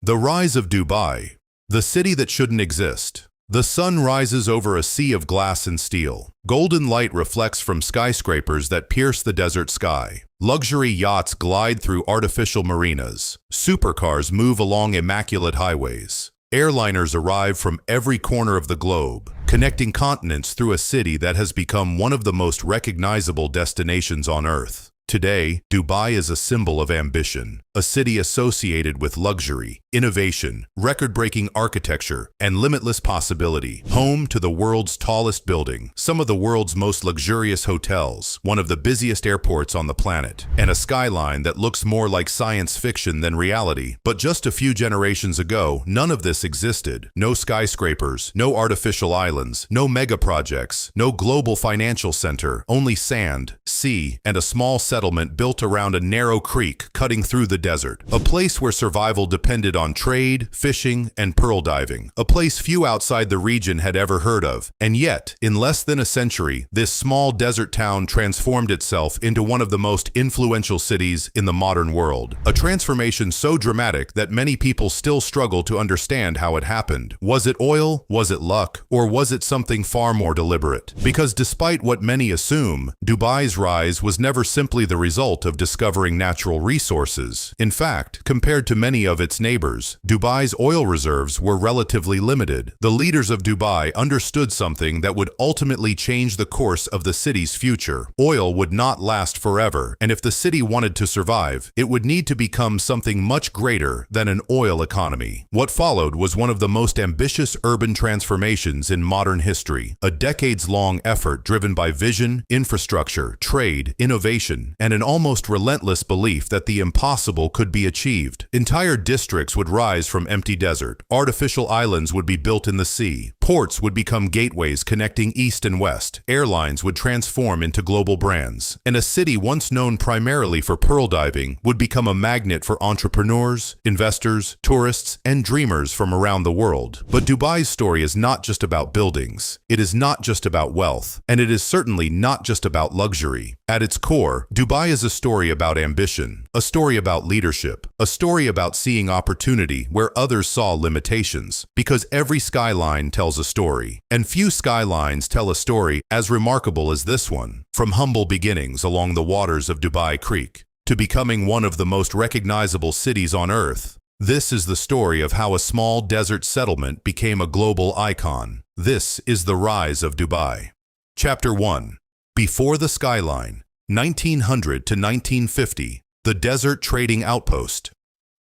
The rise of Dubai, the city that shouldn't exist. The sun rises over a sea of glass and steel. Golden light reflects from skyscrapers that pierce the desert sky. Luxury yachts glide through artificial marinas. Supercars move along immaculate highways. Airliners arrive from every corner of the globe, connecting continents through a city that has become one of the most recognizable destinations on Earth. Today, Dubai is a symbol of ambition, a city associated with luxury, innovation, record-breaking architecture, and limitless possibility. Home to the world's tallest building, some of the world's most luxurious hotels, one of the busiest airports on the planet, and a skyline that looks more like science fiction than reality. But just a few generations ago, none of this existed. No skyscrapers, no artificial islands, no mega projects, no global financial center, only sand, sea, and a small settlement built around a narrow creek cutting through the desert. A place where survival depended on trade, fishing, and pearl diving. A place few outside the region had ever heard of. And yet, in less than a century, this small desert town transformed itself into one of the most influential cities in the modern world. A transformation so dramatic that many people still struggle to understand how it happened. Was it oil? Was it luck? Or was it something far more deliberate? Because despite what many assume, Dubai's rise was never simply the result of discovering natural resources. In fact, compared to many of its neighbors, Dubai's oil reserves were relatively limited. The leaders of Dubai understood something that would ultimately change the course of the city's future. Oil would not last forever, and if the city wanted to survive, it would need to become something much greater than an oil economy. What followed was one of the most ambitious urban transformations in modern history, a decades-long effort driven by vision, infrastructure, trade, innovation, and an almost relentless belief that the impossible could be achieved. Entire districts would rise from empty desert. Artificial islands would be built in the sea. Ports would become gateways connecting east and west. Airlines would transform into global brands. And a city once known primarily for pearl diving would become a magnet for entrepreneurs, investors, tourists, and dreamers from around the world. But Dubai's story is not just about buildings. It is not just about wealth. And it is certainly not just about luxury. At its core, Dubai is a story about ambition, a story about leadership, a story about seeing opportunity where others saw limitations. Because every skyline tells a story, and few skylines tell a story as remarkable as this one. From humble beginnings along the waters of Dubai Creek to becoming one of the most recognizable cities on Earth, this is the story of how a small desert settlement became a global icon. This is the rise of Dubai. Chapter 1. Before the skyline, 1900 to 1950, the desert trading outpost.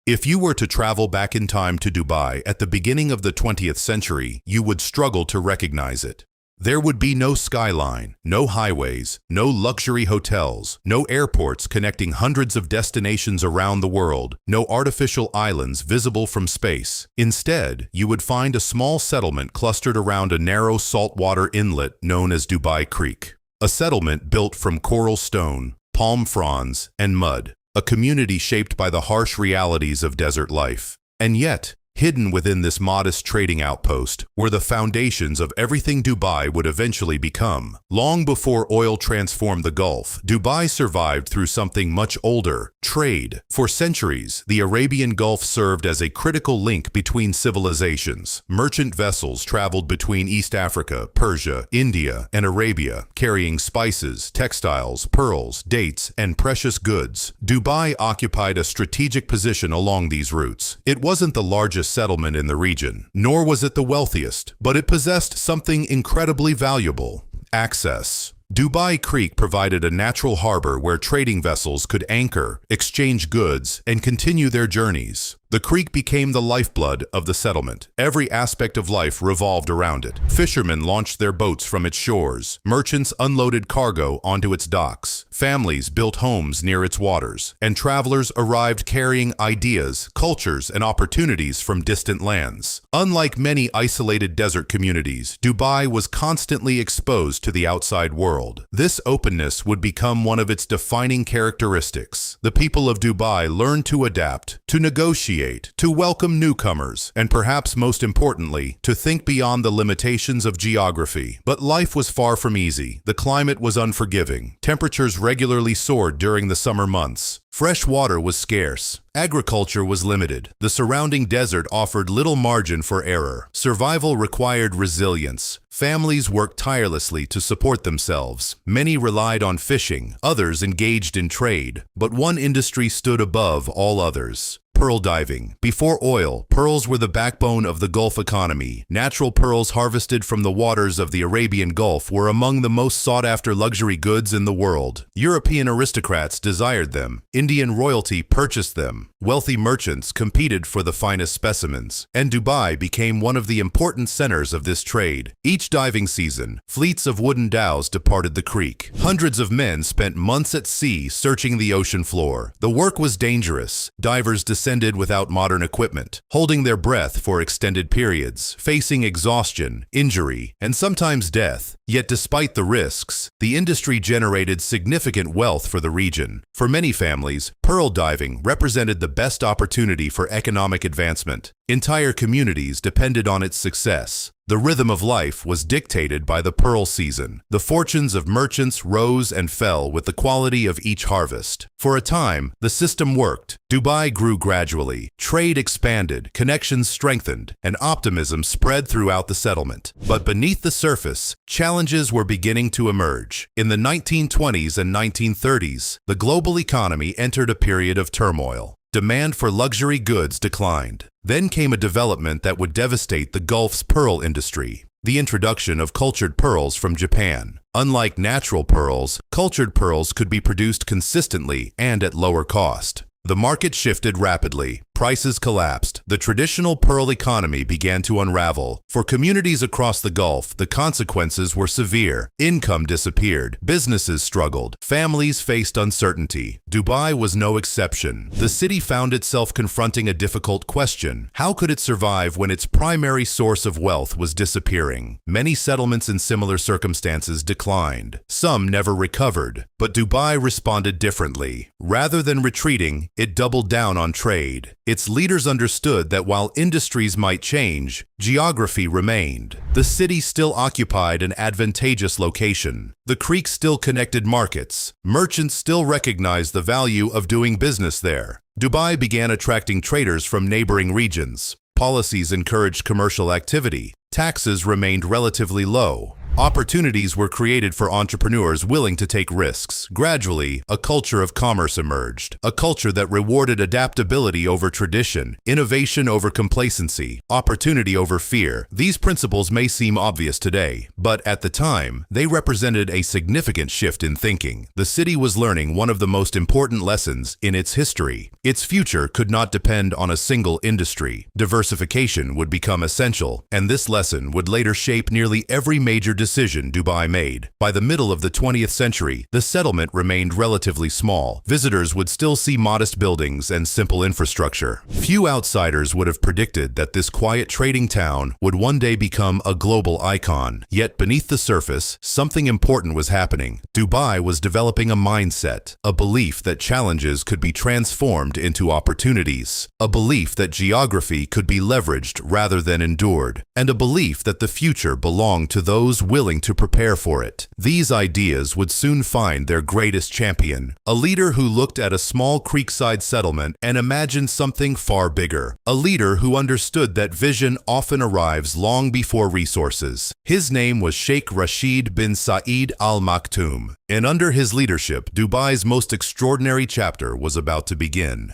If you were to travel back in time to Dubai at the beginning of the 20th century, you would struggle to recognize it. There would be no skyline, no highways, no luxury hotels, no airports connecting hundreds of destinations around the world, no artificial islands visible from space. Instead, you would find a small settlement clustered around a narrow saltwater inlet known as Dubai Creek. A settlement built from coral stone, palm fronds, and mud. A community shaped by the harsh realities of desert life. And yet, hidden within this modest trading outpost were the foundations of everything Dubai would eventually become. Long before oil transformed the Gulf, Dubai survived through something much older: trade. For centuries, the Arabian Gulf served as a critical link between civilizations. Merchant vessels traveled between East Africa, Persia, India, and Arabia, carrying spices, textiles, pearls, dates, and precious goods. Dubai occupied a strategic position along these routes. It wasn't the largest settlement in the region, nor was it the wealthiest, but it possessed something incredibly valuable: access. Dubai Creek provided a natural harbor where trading vessels could anchor, exchange goods, and continue their journeys. The creek became the lifeblood of the settlement. Every aspect of life revolved around it. Fishermen launched their boats from its shores. Merchants unloaded cargo onto its docks. Families built homes near its waters. And travelers arrived carrying ideas, cultures, and opportunities from distant lands. Unlike many isolated desert communities, Dubai was constantly exposed to the outside world. This openness would become one of its defining characteristics. The people of Dubai learned to adapt, to negotiate, negotiate, to welcome newcomers, and perhaps most importantly, to think beyond the limitations of geography. But life was far from easy. The climate was unforgiving. Temperatures regularly soared during the summer months. Fresh water was scarce. Agriculture was limited. The surrounding desert offered little margin for error. Survival required resilience. Families worked tirelessly to support themselves. Many relied on fishing, others engaged in trade, but one industry stood above all others: pearl diving. Before oil, pearls were the backbone of the Gulf economy. Natural pearls harvested from the waters of the Arabian Gulf were among the most sought-after luxury goods in the world. European aristocrats desired them. Indian royalty purchased them. Wealthy merchants competed for the finest specimens, and Dubai became one of the important centers of this trade. Each diving season, fleets of wooden dhows departed the creek. Hundreds of men spent months at sea searching the ocean floor. The work was dangerous. Divers descended without modern equipment, holding their breath for extended periods, facing exhaustion, injury, and sometimes death. Yet despite the risks, the industry generated significant wealth for the region. For many families, pearl diving represented the best opportunity for economic advancement. Entire communities depended on its success. The rhythm of life was dictated by the pearl season. The fortunes of merchants rose and fell with the quality of each harvest. For a time, the system worked. Dubai grew gradually. Trade expanded, connections strengthened, and optimism spread throughout the settlement. But beneath the surface, challenges were beginning to emerge. In the 1920s and 1930s, the global economy entered a period of turmoil. Demand for luxury goods declined. Then came a development that would devastate the Gulf's pearl industry: the introduction of cultured pearls from Japan. Unlike natural pearls, cultured pearls could be produced consistently and at lower cost. The market shifted rapidly. Prices collapsed. The traditional pearl economy began to unravel. For communities across the Gulf, the consequences were severe. Income disappeared. Businesses struggled. Families faced uncertainty. Dubai was no exception. The city found itself confronting a difficult question: how could it survive when its primary source of wealth was disappearing? Many settlements in similar circumstances declined. Some never recovered. But Dubai responded differently. Rather than retreating, it doubled down on trade. Its leaders understood that while industries might change, geography remained. The city still occupied an advantageous location. The creek still connected markets. Merchants still recognized the value of doing business there. Dubai began attracting traders from neighboring regions. Policies encouraged commercial activity. Taxes remained relatively low. Opportunities were created for entrepreneurs willing to take risks. Gradually, a culture of commerce emerged, a culture that rewarded adaptability over tradition, innovation over complacency, opportunity over fear. These principles may seem obvious today, but at the time, they represented a significant shift in thinking. The city was learning one of the most important lessons in its history. Its future could not depend on a single industry. Diversification would become essential, and this lesson would later shape nearly every major decision Dubai made. By the middle of the 20th century, the settlement remained relatively small. Visitors would still see modest buildings and simple infrastructure. Few outsiders would have predicted that this quiet trading town would one day become a global icon. Yet beneath the surface, something important was happening. Dubai was developing a mindset, a belief that challenges could be transformed into opportunities, a belief that geography could be leveraged rather than endured, and a belief that the future belonged to those willing to prepare for it. These ideas would soon find their greatest champion, a leader who looked at a small creekside settlement and imagined something far bigger, a leader who understood that vision often arrives long before resources. His name was Sheikh Rashid bin Saeed Al Maktoum, and under his leadership, Dubai's most extraordinary chapter was about to begin.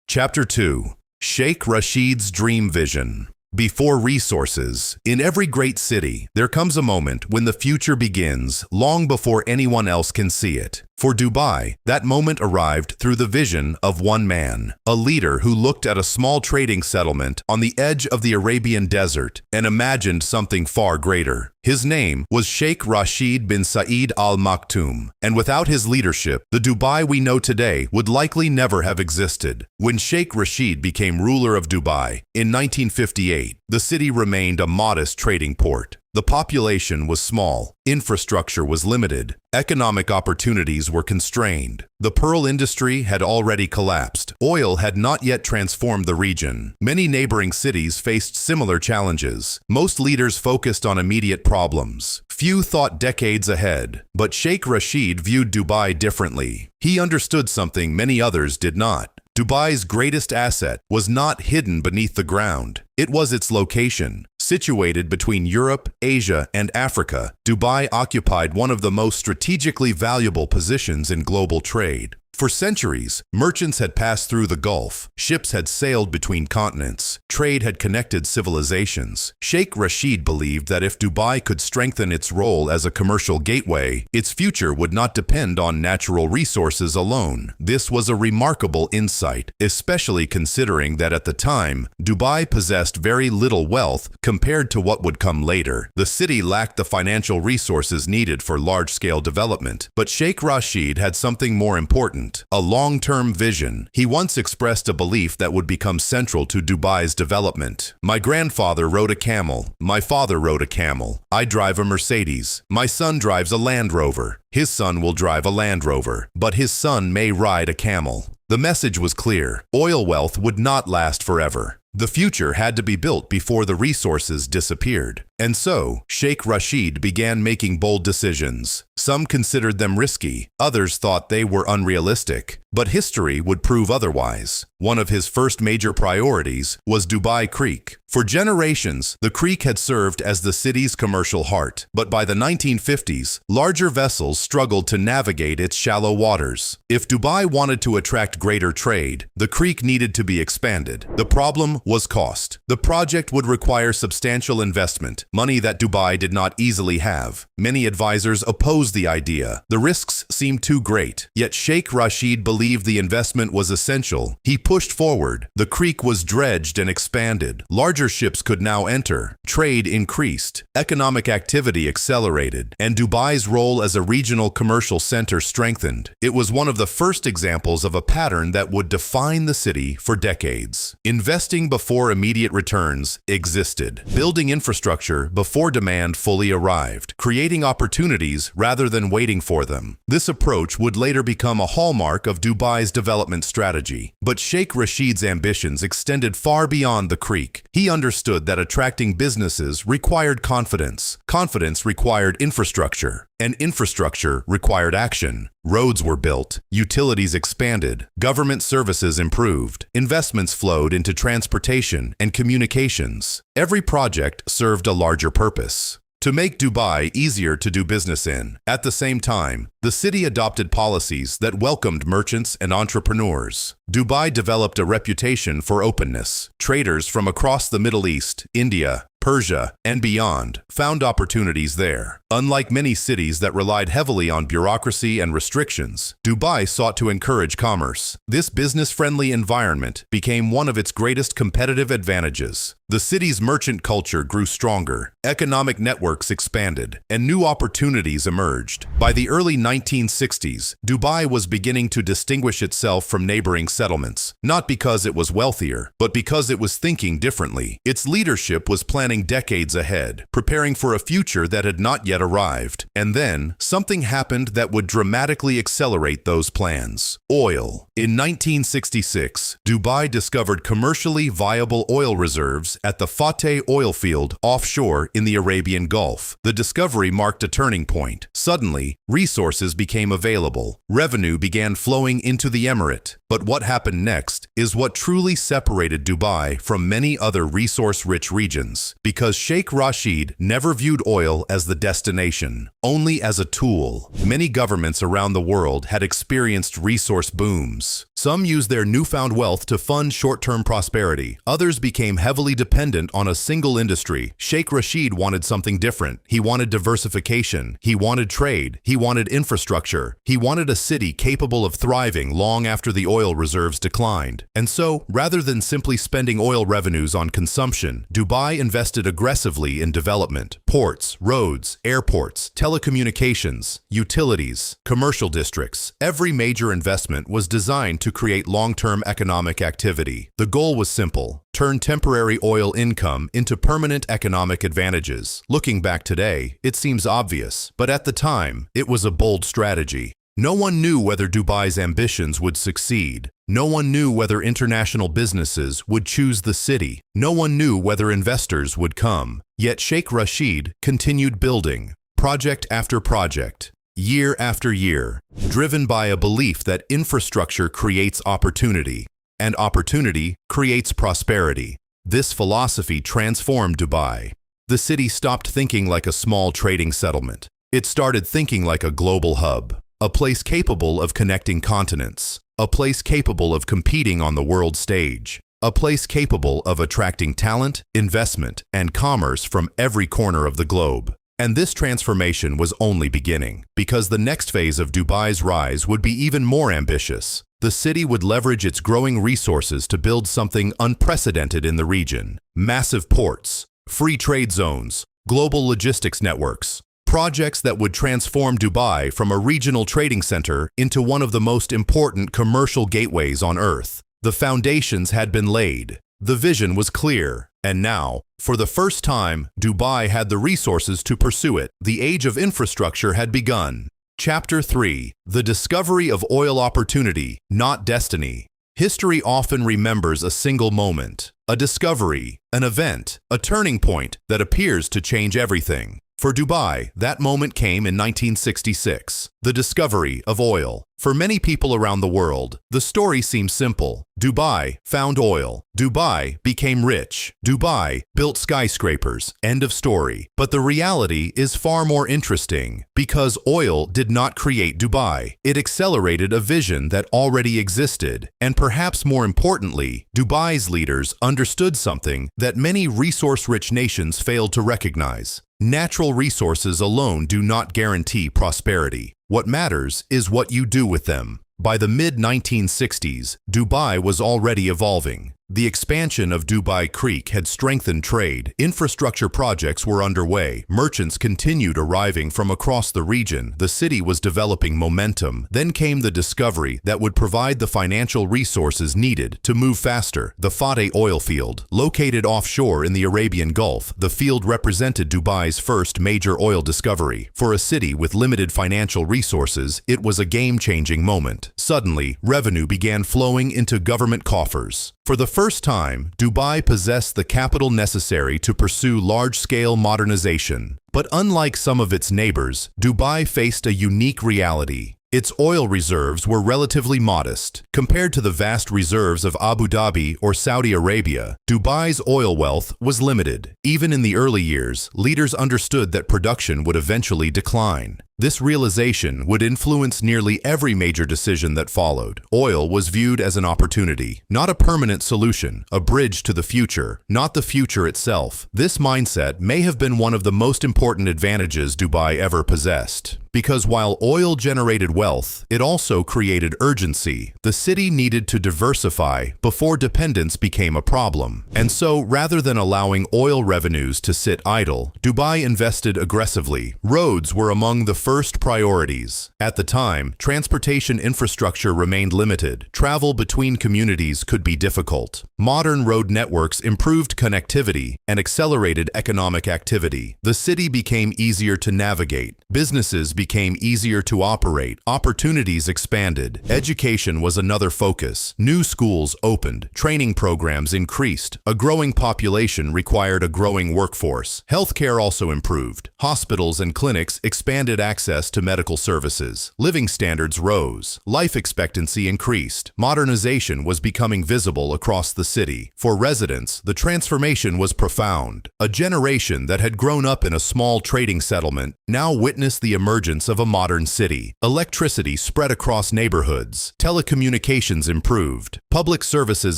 Chapter 2: Sheikh Rashid's Dream Vision. Before resources, in every great city, there comes a moment when the future begins long before anyone else can see it. For Dubai, that moment arrived through the vision of one man, a leader who looked at a small trading settlement on the edge of the Arabian desert and imagined something far greater. His name was Sheikh Rashid bin Saeed Al Maktoum, and without his leadership, the Dubai we know today would likely never have existed. When Sheikh Rashid became ruler of Dubai in 1958, The city remained a modest trading port. The population was small, infrastructure was limited, economic opportunities were constrained. The pearl industry had already collapsed. Oil had not yet transformed the region. Many neighboring cities faced similar challenges. Most leaders focused on immediate problems. Few thought decades ahead. But Sheikh Rashid viewed Dubai differently. He understood something many others did not. Dubai's greatest asset was not hidden beneath the ground. It was its location. Situated between Europe, Asia, and Africa, Dubai occupied one of the most strategically valuable positions in global trade. For centuries, merchants had passed through the Gulf, ships had sailed between continents, trade had connected civilizations. Sheikh Rashid believed that if Dubai could strengthen its role as a commercial gateway, its future would not depend on natural resources alone. This was a remarkable insight, especially considering that at the time, Dubai possessed very little wealth compared to what would come later. The city lacked the financial resources needed for large-scale development, but Sheikh Rashid had something more important. A long-term vision. He once expressed a belief that would become central to Dubai's development. My grandfather rode a camel. My father rode a camel. I drive a Mercedes. My son drives a Land Rover. His son will drive a Land Rover, but his son may ride a camel. The message was clear. Oil wealth would not last forever. The future had to be built before the resources disappeared. And so, Sheikh Rashid began making bold decisions. Some considered them risky, others thought they were unrealistic. But history would prove otherwise. One of his first major priorities was Dubai Creek. For generations, the creek had served as the city's commercial heart. But by the 1950s, larger vessels struggled to navigate its shallow waters. If Dubai wanted to attract greater trade, the creek needed to be expanded. The problem was cost. The project would require substantial investment, money that Dubai did not easily have. Many advisors opposed the idea. The risks seemed too great. Yet Sheikh Rashid believed the investment was essential. He pushed forward. The creek was dredged and expanded. Larger ships could now enter. Trade increased. Economic activity accelerated. And Dubai's role as a regional commercial center strengthened. It was one of the first examples of a pattern that would define the city for decades. Investing before immediate returns existed. Building infrastructure before demand fully arrived. Creating opportunities rather than waiting for them. This approach would later become a hallmark of Dubai's development strategy. But Sheikh Rashid's ambitions extended far beyond the creek. He understood that attracting businesses required confidence. Confidence required infrastructure. And infrastructure required action. Roads were built, utilities expanded, government services improved, investments flowed into transportation and communications. Every project served a larger purpose: to make Dubai easier to do business in. At the same time, the city adopted policies that welcomed merchants and entrepreneurs. Dubai developed a reputation for openness. Traders from across the Middle East, India, Persia, and beyond found opportunities there. Unlike many cities that relied heavily on bureaucracy and restrictions, Dubai sought to encourage commerce. This business-friendly environment became one of its greatest competitive advantages. The city's merchant culture grew stronger, economic networks expanded, and new opportunities emerged. By the early 1960s, Dubai was beginning to distinguish itself from neighboring settlements, not because it was wealthier, but because it was thinking differently. Its leadership was planning decades ahead, preparing for a future that had not yet arrived. And then, something happened that would dramatically accelerate those plans. Oil. In 1966, Dubai discovered commercially viable oil reserves at the Fateh oil field offshore in the Arabian Gulf. The discovery marked a turning point. Suddenly, resources became available. Revenue began flowing into the emirate. But what happened next is what truly separated Dubai from many other resource-rich regions. Because Sheikh Rashid never viewed oil as the destination, only as a tool. Many governments around the world had experienced resource booms. Some used their newfound wealth to fund short-term prosperity. Others became heavily dependent on a single industry. Sheikh Rashid wanted something different. He wanted diversification. He wanted trade. He wanted infrastructure. He wanted a city capable of thriving long after the oil reserves declined. And so, rather than simply spending oil revenues on consumption, Dubai invested aggressively in development. Ports, roads, airports, telecommunications, utilities, commercial districts. Every major investment was designed to create long-term economic activity. The goal was simple: turn temporary oil income into permanent economic advantages. Looking back today, it seems obvious, but at the time, it was a bold strategy. No one knew whether Dubai's ambitions would succeed. No one knew whether international businesses would choose the city. No one knew whether investors would come. Yet Sheikh Rashid continued building, project after project, year after year, driven by a belief that infrastructure creates opportunity, and opportunity creates prosperity. This philosophy transformed Dubai. The city stopped thinking like a small trading settlement. It started thinking like a global hub, a place capable of connecting continents, a place capable of competing on the world stage, a place capable of attracting talent, investment, and commerce from every corner of the globe. And this transformation was only beginning, because the next phase of Dubai's rise would be even more ambitious. The city would leverage its growing resources to build something unprecedented in the region: massive ports, free trade zones, global logistics networks, projects that would transform Dubai from a regional trading center into one of the most important commercial gateways on Earth. The foundations had been laid. The vision was clear. And now, for the first time, Dubai had the resources to pursue it. The age of infrastructure had begun. Chapter 3: The Discovery of Oil Opportunity, Not Destiny. History often remembers a single moment, a discovery, an event, a turning point that appears to change everything. For Dubai, that moment came in 1966, the discovery of oil. For many people around the world, the story seems simple. Dubai found oil. Dubai became rich. Dubai built skyscrapers. End of story. But the reality is far more interesting, because oil did not create Dubai. It accelerated a vision that already existed. And perhaps more importantly, Dubai's leaders understood something that many resource-rich nations failed to recognize. Natural resources alone do not guarantee prosperity. What matters is what you do with them. By the mid-1960s, Dubai was already evolving. The expansion of Dubai Creek had strengthened trade. Infrastructure projects were underway. Merchants continued arriving from across the region. The city was developing momentum. Then came the discovery that would provide the financial resources needed to move faster. The Fateh oil field, located offshore in the Arabian Gulf, the field represented Dubai's first major oil discovery. For a city with limited financial resources, it was a game-changing moment. Suddenly, revenue began flowing into government coffers. For the first time, Dubai possessed the capital necessary to pursue large-scale modernization. But unlike some of its neighbors, Dubai faced a unique reality. Its oil reserves were relatively modest. Compared to the vast reserves of Abu Dhabi or Saudi Arabia, Dubai's oil wealth was limited. Even in the early years, leaders understood that production would eventually decline. This realization would influence nearly every major decision that followed. Oil was viewed as an opportunity, not a permanent solution, a bridge to the future, not the future itself. This mindset may have been one of the most important advantages Dubai ever possessed. Because while oil generated wealth, it also created urgency. The city needed to diversify before dependence became a problem. And so, rather than allowing oil revenues to sit idle, Dubai invested aggressively. Roads were among the first priorities. At the time, transportation infrastructure remained limited. Travel between communities could be difficult. Modern road networks improved connectivity and accelerated economic activity. The city became easier to navigate. Businesses became easier to operate. Opportunities expanded. Education was another focus. New schools opened. Training programs increased. A growing population required a growing workforce. Healthcare also improved. Hospitals and clinics expanded access to medical services. Living standards rose. Life expectancy increased. Modernization was becoming visible across the city. For residents, the transformation was profound. A generation that had grown up in a small trading settlement now witnessed the emergence of a modern city. Electricity spread across neighborhoods. Telecommunications improved. Public services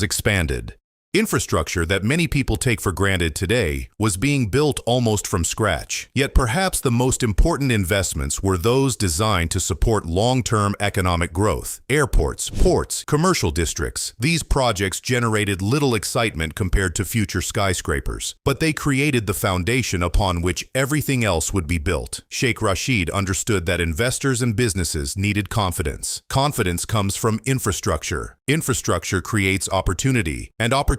expanded. Infrastructure that many people take for granted today was being built almost from scratch. Yet perhaps the most important investments were those designed to support long-term economic growth. Airports, ports, commercial districts. These projects generated little excitement compared to future skyscrapers, but they created the foundation upon which everything else would be built. Sheikh Rashid understood that investors and businesses needed confidence. Confidence comes from infrastructure. Infrastructure creates opportunity, and opportunity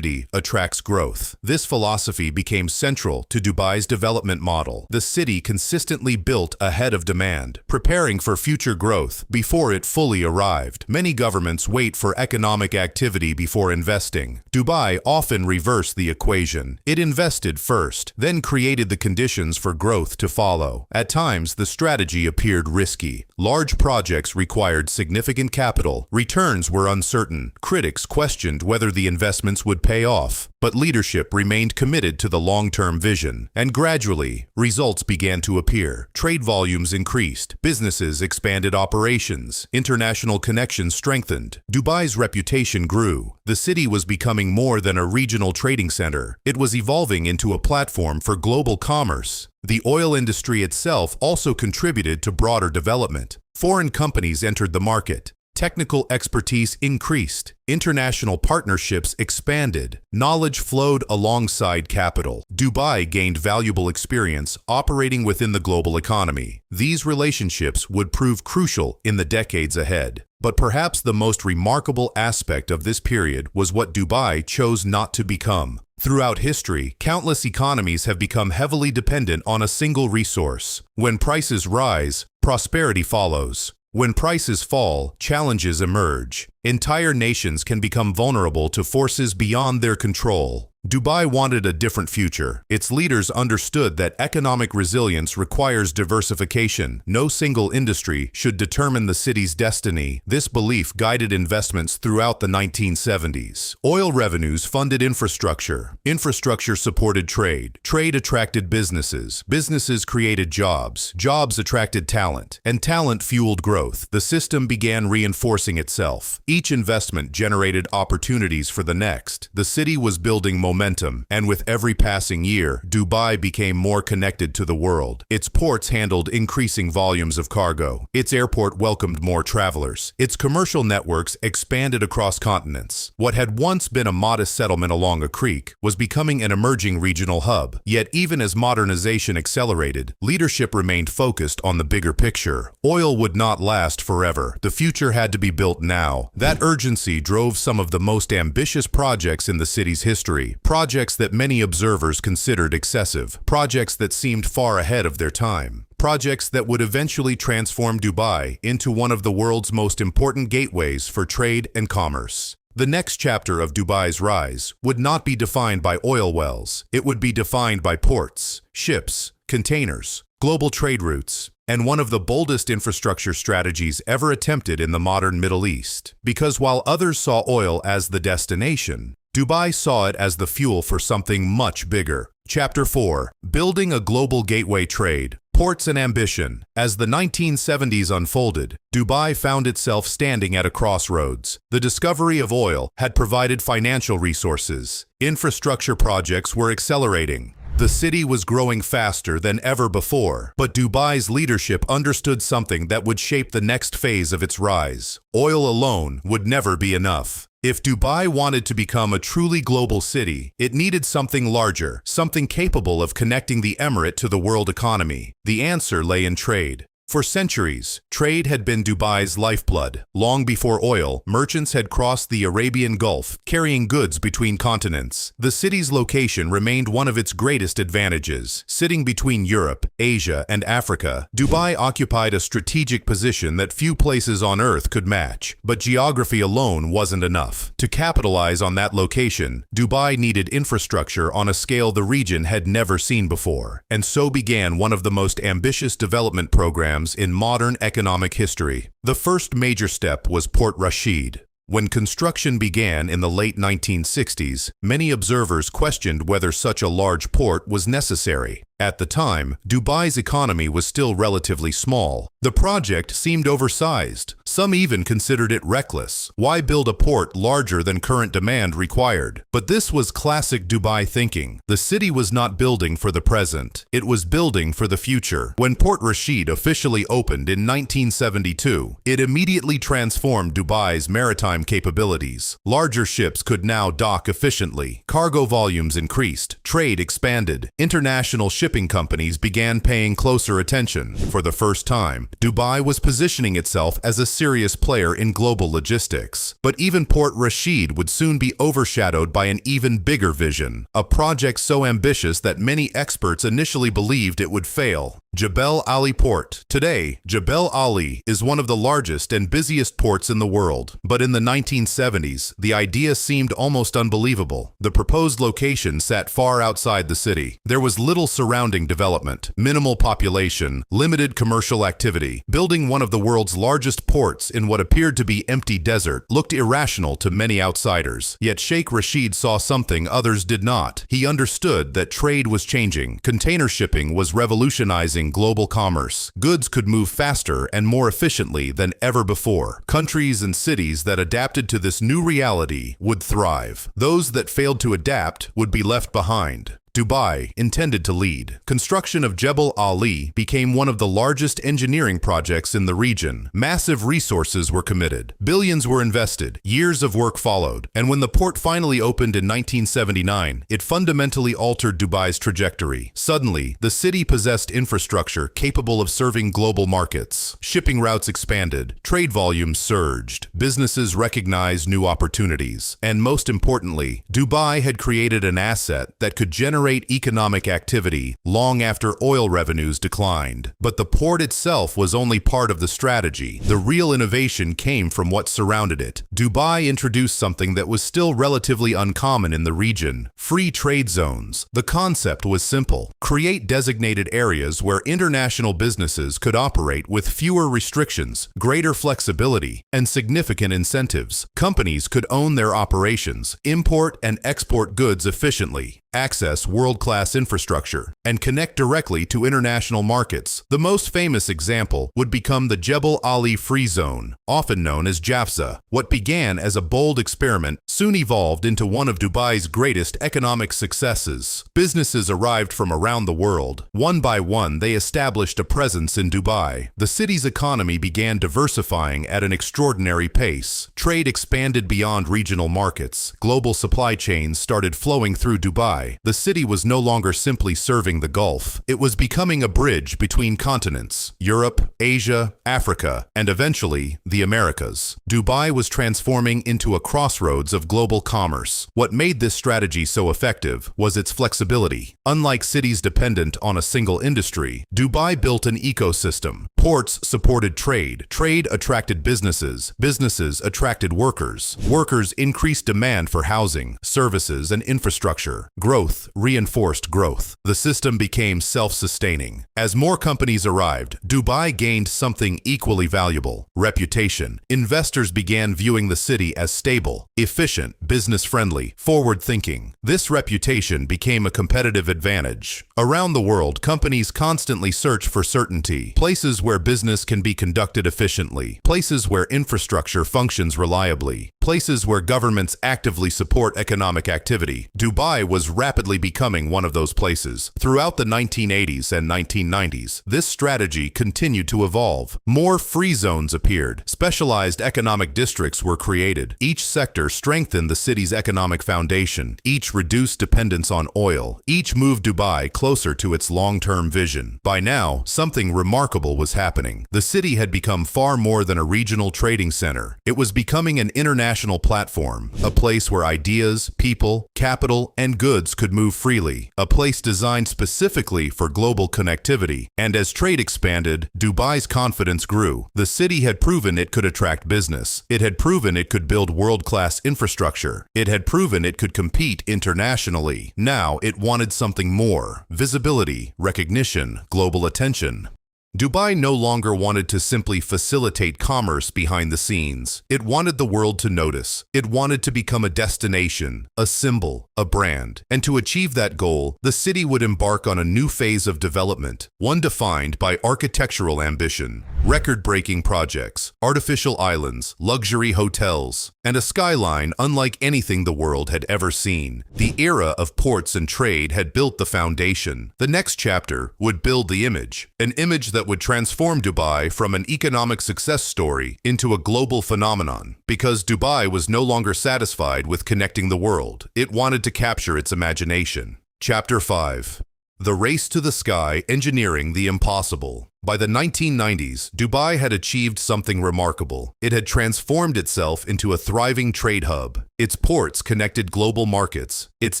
attracts growth. This philosophy became central to Dubai's development model. The city consistently built ahead of demand, preparing for future growth before it fully arrived. Many governments wait for economic activity before investing. Dubai often reversed the equation. It invested first, then created the conditions for growth to follow. At times, the strategy appeared risky. Large projects required significant capital. Returns were uncertain. Critics questioned whether the investments would pay off, but leadership remained committed to the long-term vision, and gradually, results began to appear. Trade volumes increased, businesses expanded operations, international connections strengthened, Dubai's reputation grew. The city was becoming more than a regional trading center. It was evolving into a platform for global commerce. The oil industry itself also contributed to broader development. Foreign companies entered the market. Technical expertise increased, international partnerships expanded, knowledge flowed alongside capital. Dubai gained valuable experience operating within the global economy. These relationships would prove crucial in the decades ahead. But perhaps the most remarkable aspect of this period was what Dubai chose not to become. Throughout history, countless economies have become heavily dependent on a single resource. When prices rise, prosperity follows. When prices fall, challenges emerge. Entire nations can become vulnerable to forces beyond their control. Dubai wanted a different future. Its leaders understood that economic resilience requires diversification. No single industry should determine the city's destiny. This belief guided investments throughout the 1970s. Oil revenues funded infrastructure. Infrastructure supported trade. Trade attracted businesses. Businesses created jobs. Jobs attracted talent. And talent fueled growth. The system began reinforcing itself. Each investment generated opportunities for the next. The city was building momentum, and with every passing year, Dubai became more connected to the world. Its ports handled increasing volumes of cargo. Its airport welcomed more travelers. Its commercial networks expanded across continents. What had once been a modest settlement along a creek was becoming an emerging regional hub. Yet even as modernization accelerated, leadership remained focused on the bigger picture. Oil would not last forever. The future had to be built now. That urgency drove some of the most ambitious projects in the city's history. Projects that many observers considered excessive. Projects that seemed far ahead of their time. Projects that would eventually transform Dubai into one of the world's most important gateways for trade and commerce. The next chapter of Dubai's rise would not be defined by oil wells. It would be defined by ports, ships, containers, global trade routes, and one of the boldest infrastructure strategies ever attempted in the modern Middle East. Because while others saw oil as the destination, Dubai saw it as the fuel for something much bigger. Chapter 4. Building a Global Gateway Trade. Ports and Ambition. As the 1970s unfolded, Dubai found itself standing at a crossroads. The discovery of oil had provided financial resources. Infrastructure projects were accelerating. The city was growing faster than ever before, but Dubai's leadership understood something that would shape the next phase of its rise. Oil alone would never be enough. If Dubai wanted to become a truly global city, it needed something larger, something capable of connecting the emirate to the world economy. The answer lay in trade. For centuries, trade had been Dubai's lifeblood. Long before oil, merchants had crossed the Arabian Gulf, carrying goods between continents. The city's location remained one of its greatest advantages. Sitting between Europe, Asia, and Africa, Dubai occupied a strategic position that few places on Earth could match. But geography alone wasn't enough. To capitalize on that location, Dubai needed infrastructure on a scale the region had never seen before. And so began one of the most ambitious development programs in modern economic history. The first major step was Port Rashid. When construction began in the late 1960s, many observers questioned whether such a large port was necessary. At the time, Dubai's economy was still relatively small. The project seemed oversized, Some even considered it reckless. Why build a port larger than current demand required? But this was classic Dubai thinking. The city was not building for the present. It was building for the future. When Port Rashid officially opened in 1972, it immediately transformed Dubai's maritime capabilities. Larger ships could now dock efficiently. Cargo volumes increased. Trade expanded. International shipping companies began paying closer attention. For the first time, Dubai was positioning itself as a serious player in global logistics. But even Port Rashid would soon be overshadowed by an even bigger vision, a project so ambitious that many experts initially believed it would fail. Jebel Ali Port. Today, Jebel Ali is one of the largest and busiest ports in the world. But in the 1970s, the idea seemed almost unbelievable. The proposed location sat far outside the city. There was little surrounding development, minimal population, limited commercial activity. Building one of the world's largest ports in what appeared to be empty desert looked irrational to many outsiders. Yet Sheikh Rashid saw something others did not. He understood that trade was changing. Container shipping was revolutionizing global commerce. Goods could move faster and more efficiently than ever before. Countries and cities that adapted to this new reality would thrive. Those that failed to adapt would be left behind. Dubai intended to lead. Construction of Jebel Ali became one of the largest engineering projects in the region. Massive resources were committed. Billions were invested. Years of work followed. And when the port finally opened in 1979, it fundamentally altered Dubai's trajectory. Suddenly, the city possessed infrastructure capable of serving global markets. Shipping routes expanded. Trade volumes surged. Businesses recognized new opportunities. And most importantly, Dubai had created an asset that could generate economic activity long after oil revenues declined. But the port itself was only part of the strategy. The real innovation came from what surrounded it. Dubai introduced something that was still relatively uncommon in the region: free trade zones. The concept was simple: create designated areas where international businesses could operate with fewer restrictions, greater flexibility, and significant incentives. Companies could own their operations, import and export goods efficiently, access world-class infrastructure, and connect directly to international markets. The most famous example would become the Jebel Ali Free Zone, often known as JAFZA. What began as a bold experiment soon evolved into one of Dubai's greatest economic successes. Businesses arrived from around the world. One by one, they established a presence in Dubai. The city's economy began diversifying at an extraordinary pace. Trade expanded beyond regional markets. Global supply chains started flowing through Dubai. The city was no longer simply serving the Gulf. It was becoming a bridge between continents: Europe, Asia, Africa, and eventually the Americas. Dubai was transforming into a crossroads of global commerce. What made this strategy so effective was its flexibility. Unlike cities dependent on a single industry, Dubai built an ecosystem. Ports supported trade. Trade attracted businesses. Businesses attracted workers. Workers increased demand for housing, services, and infrastructure. Growth reinforced growth. The system became self-sustaining. As more companies arrived, Dubai gained something equally valuable: reputation. Investors began viewing the city as stable, efficient, business-friendly, forward-thinking. This reputation became a competitive advantage. Around the world, companies constantly search for certainty, places where business can be conducted efficiently, places where infrastructure functions reliably, places where governments actively support economic activity. Dubai was rapidly becoming one of those places. Throughout the 1980s and 1990s, this strategy continued to evolve. More free zones appeared. Specialized economic districts were created. Each sector strengthened the city's economic foundation. Each reduced dependence on oil. Each moved Dubai closer to its long-term vision. By now, something remarkable was happening. The city had become far more than a regional trading center. It was becoming an international platform, a place where ideas, people, capital, and goods could move freely, a place designed specifically for global connectivity. And as trade expanded, Dubai's confidence grew. The city had proven it could attract business. It had proven it could build world-class infrastructure. It had proven it could compete internationally. Now it wanted something more: visibility, recognition, global attention. Dubai no longer wanted to simply facilitate commerce behind the scenes. It wanted the world to notice. It wanted to become a destination, a symbol, a brand. And to achieve that goal, the city would embark on a new phase of development, one defined by architectural ambition, record-breaking projects, artificial islands, luxury hotels, and a skyline unlike anything the world had ever seen. The era of ports and trade had built the foundation. The next chapter would build the image, an image that would transform Dubai from an economic success story into a global phenomenon. Because Dubai was no longer satisfied with connecting the world, it wanted to capture its imagination. Chapter 5. The Race to the Sky, Engineering the Impossible. By the 1990s, Dubai had achieved something remarkable. It had transformed itself into a thriving trade hub. Its ports connected global markets. Its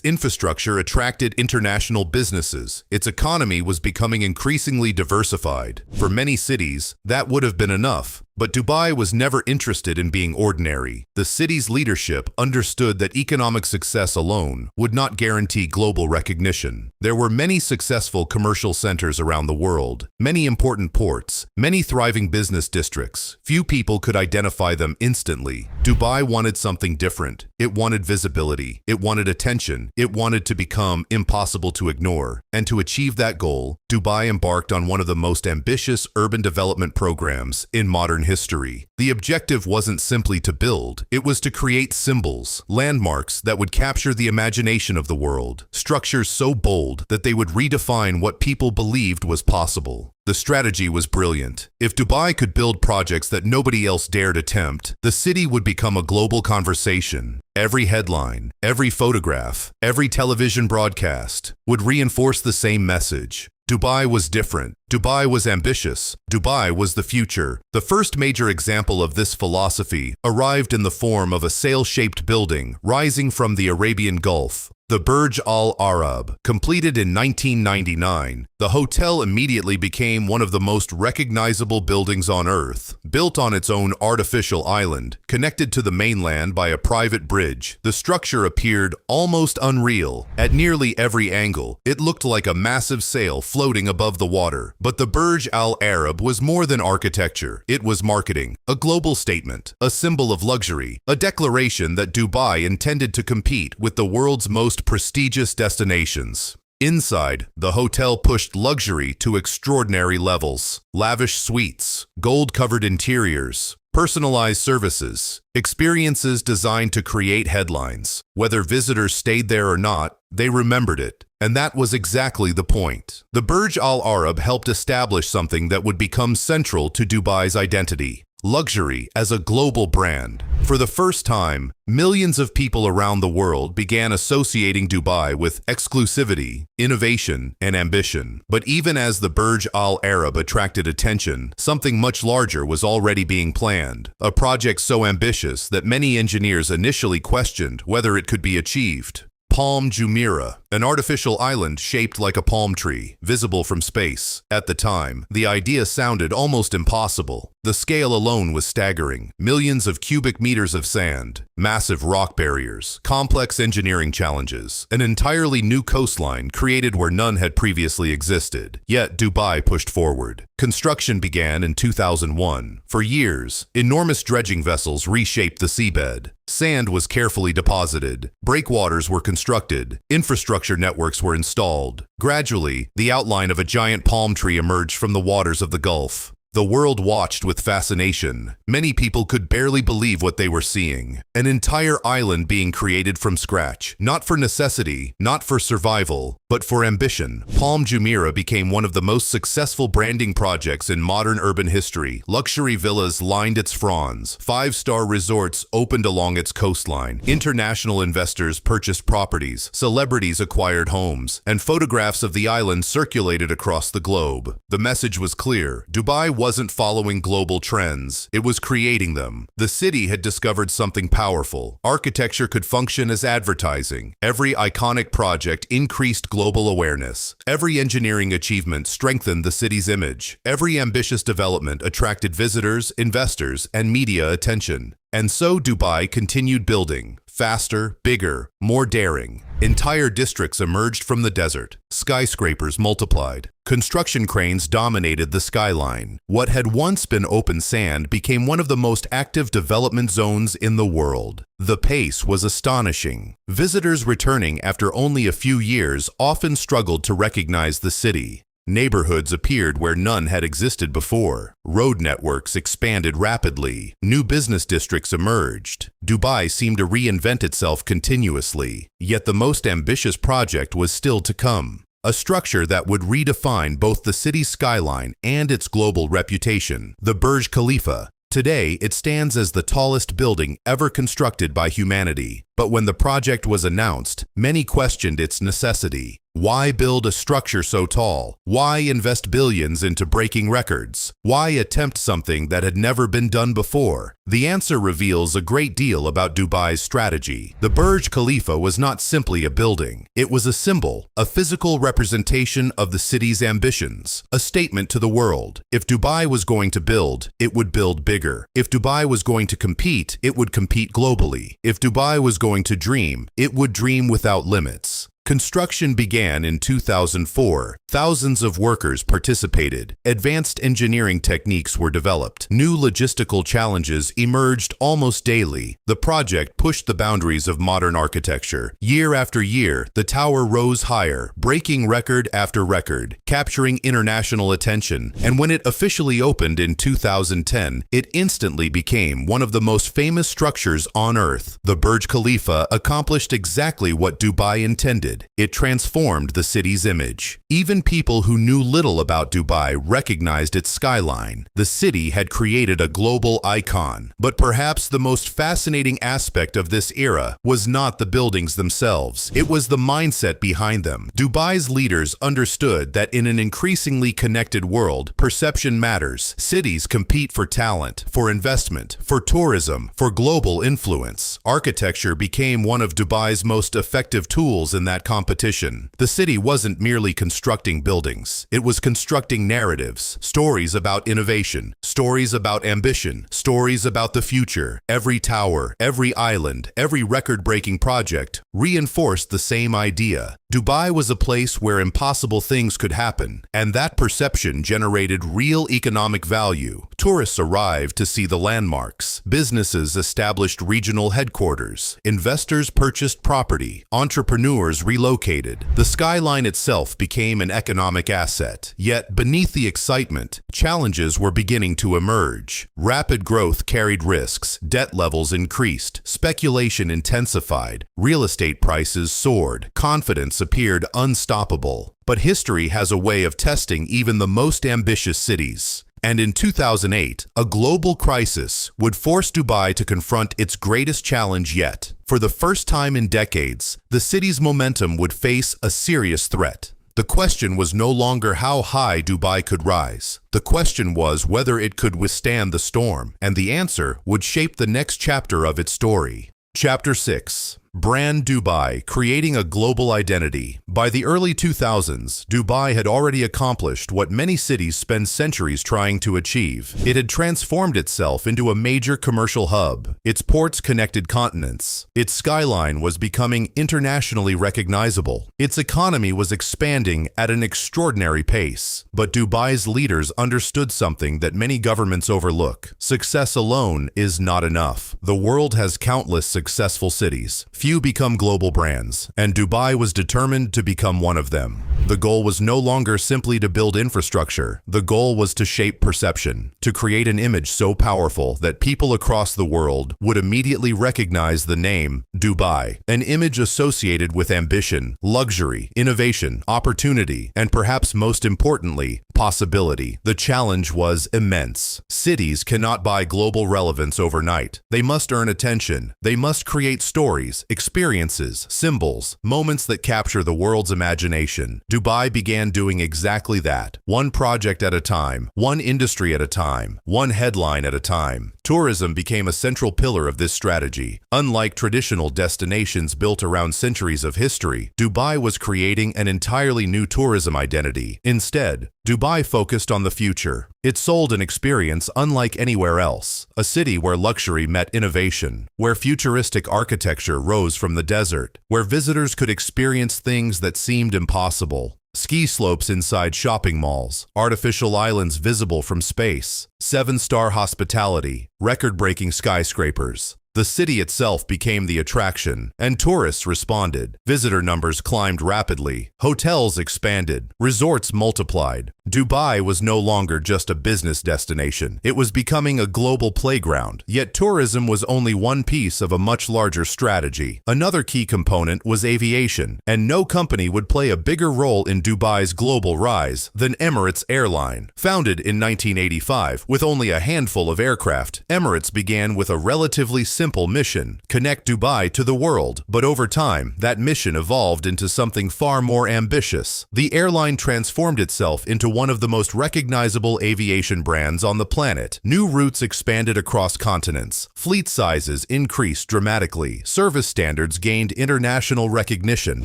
infrastructure attracted international businesses. Its economy was becoming increasingly diversified. For many cities, that would have been enough. But Dubai was never interested in being ordinary. The city's leadership understood that economic success alone would not guarantee global recognition. There were many successful commercial centers around the world, many important ports, many thriving business districts. Few people could identify them instantly. Dubai wanted something different. It wanted visibility. It wanted attention. It wanted to become impossible to ignore. And to achieve that goal, Dubai embarked on one of the most ambitious urban development programs in modern history. The objective wasn't simply to build, it was to create symbols, landmarks that would capture the imagination of the world, structures so bold that they would redefine what people believed was possible. The strategy was brilliant. If Dubai could build projects that nobody else dared attempt, the city would become a global conversation. Every headline, every photograph, every television broadcast would reinforce the same message. Dubai was different. Dubai was ambitious. Dubai was the future. The first major example of this philosophy arrived in the form of a sail-shaped building rising from the Arabian Gulf. The Burj Al Arab, completed in 1999, the hotel immediately became one of the most recognizable buildings on Earth. Built on its own artificial island, connected to the mainland by a private bridge, the structure appeared almost unreal. At nearly every angle, it looked like a massive sail floating above the water. But the Burj Al Arab was more than architecture. It was marketing, a global statement, a symbol of luxury, a declaration that Dubai intended to compete with the world's most prestigious destinations. Inside, the hotel pushed luxury to extraordinary levels. Lavish suites, gold-covered interiors, personalized services, experiences designed to create headlines. Whether visitors stayed there or not, they remembered it. And that was exactly the point. The Burj Al Arab helped establish something that would become central to Dubai's identity: luxury as a global brand. For the first time, millions of people around the world began associating Dubai with exclusivity, innovation, and ambition. But even as the Burj Al Arab attracted attention, something much larger was already being planned. A project so ambitious that many engineers initially questioned whether it could be achieved. Palm Jumeirah, an artificial island shaped like a palm tree, visible from space. At the time, the idea sounded almost impossible. The scale alone was staggering. Millions of cubic meters of sand, massive rock barriers, complex engineering challenges, an entirely new coastline created where none had previously existed. Yet Dubai pushed forward. Construction began in 2001. For years, enormous dredging vessels reshaped the seabed. Sand was carefully deposited. Breakwaters were constructed. Infrastructure networks were installed. Gradually, the outline of a giant palm tree emerged from the waters of the Gulf. The world watched with fascination. Many people could barely believe what they were seeing. An entire island being created from scratch, not for necessity, not for survival, but for ambition. Palm Jumeirah became one of the most successful branding projects in modern urban history. Luxury villas lined its fronds. Five-star resorts opened along its coastline. International investors purchased properties. Celebrities acquired homes. And photographs of the island circulated across the globe. The message was clear. Dubai wasn't following global trends. It was creating them. The city had discovered something powerful. Architecture could function as advertising. Every iconic project increased global awareness. Every engineering achievement strengthened the city's image. Every ambitious development attracted visitors, investors, and media attention. And so Dubai continued building, faster, bigger, more daring. Entire districts emerged from the desert. Skyscrapers multiplied. Construction cranes dominated the skyline. What had once been open sand became one of the most active development zones in the world. The pace was astonishing. Visitors returning after only a few years often struggled to recognize the city. Neighborhoods appeared where none had existed before. Road networks expanded rapidly. New business districts emerged. Dubai seemed to reinvent itself continuously. Yet the most ambitious project was still to come. A structure that would redefine both the city's skyline and its global reputation, the Burj Khalifa. Today, it stands as the tallest building ever constructed by humanity. But when the project was announced, many questioned its necessity. Why build a structure so tall? Why invest billions into breaking records? Why attempt something that had never been done before? The answer reveals a great deal about Dubai's strategy. The Burj Khalifa was not simply a building. It was a symbol, a physical representation of the city's ambitions, a statement to the world. If Dubai was going to build, it would build bigger. If Dubai was going to compete, it would compete globally. If Dubai was going to dream, it would dream without limits. Construction began in 2004. Thousands of workers participated. Advanced engineering techniques were developed. New logistical challenges emerged almost daily. The project pushed the boundaries of modern architecture. Year after year, the tower rose higher, breaking record after record, capturing international attention. And when it officially opened in 2010, it instantly became one of the most famous structures on Earth. The Burj Khalifa accomplished exactly what Dubai intended. It transformed the city's image. Even people who knew little about Dubai recognized its skyline. The city had created a global icon. But perhaps the most fascinating aspect of this era was not the buildings themselves. It was the mindset behind them. Dubai's leaders understood that in an increasingly connected world, perception matters. Cities compete for talent, for investment, for tourism, for global influence. Architecture became one of Dubai's most effective tools in that competition. The city wasn't merely constructing buildings. It was constructing narratives, stories about innovation, stories about ambition, stories about the future. Every tower, every island, every record-breaking project reinforced the same idea. Dubai was a place where impossible things could happen, and that perception generated real economic value. Tourists arrived to see the landmarks. Businesses established regional headquarters. Investors purchased property. Entrepreneurs relocated. The skyline itself became an economic asset. Yet, beneath the excitement, challenges were beginning to emerge. Rapid growth carried risks. Debt levels increased. Speculation intensified. Real estate prices soared. Confidence appeared unstoppable. But history has a way of testing even the most ambitious cities. And in 2008, a global crisis would force Dubai to confront its greatest challenge yet. For the first time in decades, the city's momentum would face a serious threat. The question was no longer how high Dubai could rise. The question was whether it could withstand the storm, and the answer would shape the next chapter of its story. Chapter 6. Brand Dubai, creating a global identity. By the early 2000s, Dubai had already accomplished what many cities spend centuries trying to achieve. It had transformed itself into a major commercial hub. Its ports connected continents. Its skyline was becoming internationally recognizable. Its economy was expanding at an extraordinary pace. But Dubai's leaders understood something that many governments overlook. Success alone is not enough. The world has countless successful cities. Few become global brands, and Dubai was determined to become one of them. The goal was no longer simply to build infrastructure. The goal was to shape perception, to create an image so powerful that people across the world would immediately recognize the name Dubai, an image associated with ambition, luxury, innovation, opportunity, and perhaps most importantly, possibility. The challenge was immense. Cities cannot buy global relevance overnight. They must earn attention. They must create stories, experiences, symbols, moments that capture the world's imagination. Dubai began doing exactly that. One project at a time, one industry at a time, one headline at a time. Tourism became a central pillar of this strategy. Unlike traditional destinations built around centuries of history, Dubai was creating an entirely new tourism identity. Instead, Dubai focused on the future. It sold an experience unlike anywhere else, a city where luxury met innovation, where futuristic architecture rose from the desert, where visitors could experience things that seemed impossible. Ski slopes inside shopping malls, artificial islands visible from space, 7-star hospitality, record-breaking skyscrapers. The city itself became the attraction, and tourists responded. Visitor numbers climbed rapidly, hotels expanded, resorts multiplied. Dubai was no longer just a business destination. It was becoming a global playground, yet tourism was only one piece of a much larger strategy. Another key component was aviation, and no company would play a bigger role in Dubai's global rise than Emirates Airline. Founded in 1985 with only a handful of aircraft, Emirates began with a relatively simple mission: connect Dubai to the world. But over time, that mission evolved into something far more ambitious. The airline transformed itself into one of the most recognizable aviation brands on the planet. New routes expanded across continents. Fleet sizes increased dramatically. Service standards gained international recognition.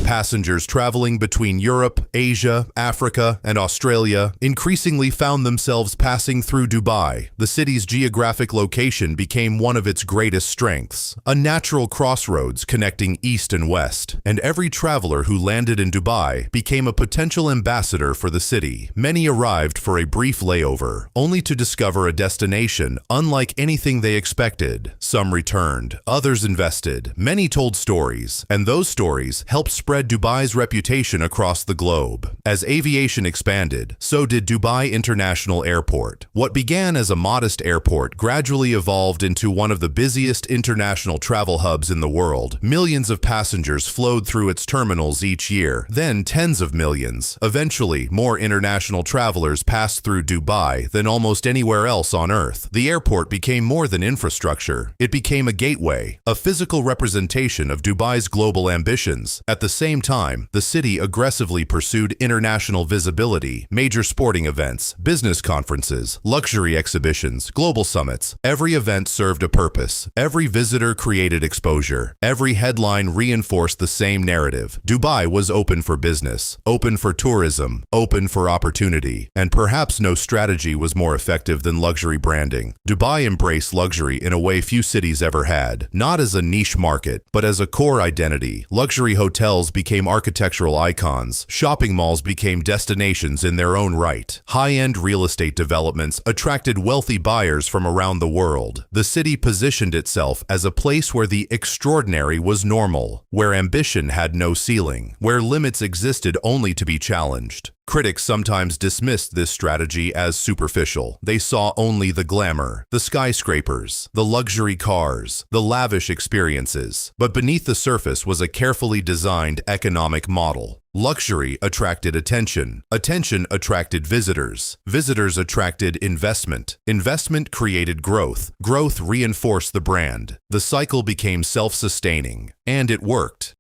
Passengers traveling between Europe, Asia, Africa, and Australia increasingly found themselves passing through Dubai. The city's geographic location became one of its greatest strengths, a natural crossroads connecting east and west, and every traveler who landed in Dubai became a potential ambassador for the city. Many arrived for a brief layover, only to discover a destination unlike anything they expected. Some returned, others invested, many told stories, and those stories helped spread Dubai's reputation across the globe. As aviation expanded, so did Dubai International Airport. What began as a modest airport gradually evolved into one of the busiest international travel hubs in the world. Millions of passengers flowed through its terminals each year, then tens of millions. Eventually, more international travelers passed through Dubai than almost anywhere else on Earth. The airport became more than infrastructure. It became a gateway, a physical representation of Dubai's global ambitions. At the same time, the city aggressively pursued international visibility, major sporting events, business conferences, luxury exhibitions, global summits. Every event served a purpose. Every visitor created exposure. Every headline reinforced the same narrative. Dubai was open for business, open for tourism, open for opportunity. And perhaps no strategy was more effective than luxury branding. Dubai embraced luxury in a way few cities ever had, not as a niche market, but as a core identity. Luxury hotels became architectural icons. Shopping malls became destinations in their own right. High-end real estate developments attracted wealthy buyers from around the world. The city positioned itself as a place where the extraordinary was normal, where ambition had no ceiling, where limits existed only to be challenged. Critics sometimes dismissed this strategy as superficial. They saw only the glamour, the skyscrapers, the luxury cars, the lavish experiences. But beneath the surface was a carefully designed economic model. Luxury attracted attention. Attention attracted visitors. Visitors attracted investment. Investment created growth. Growth reinforced the brand. The cycle became self-sustaining, and it worked.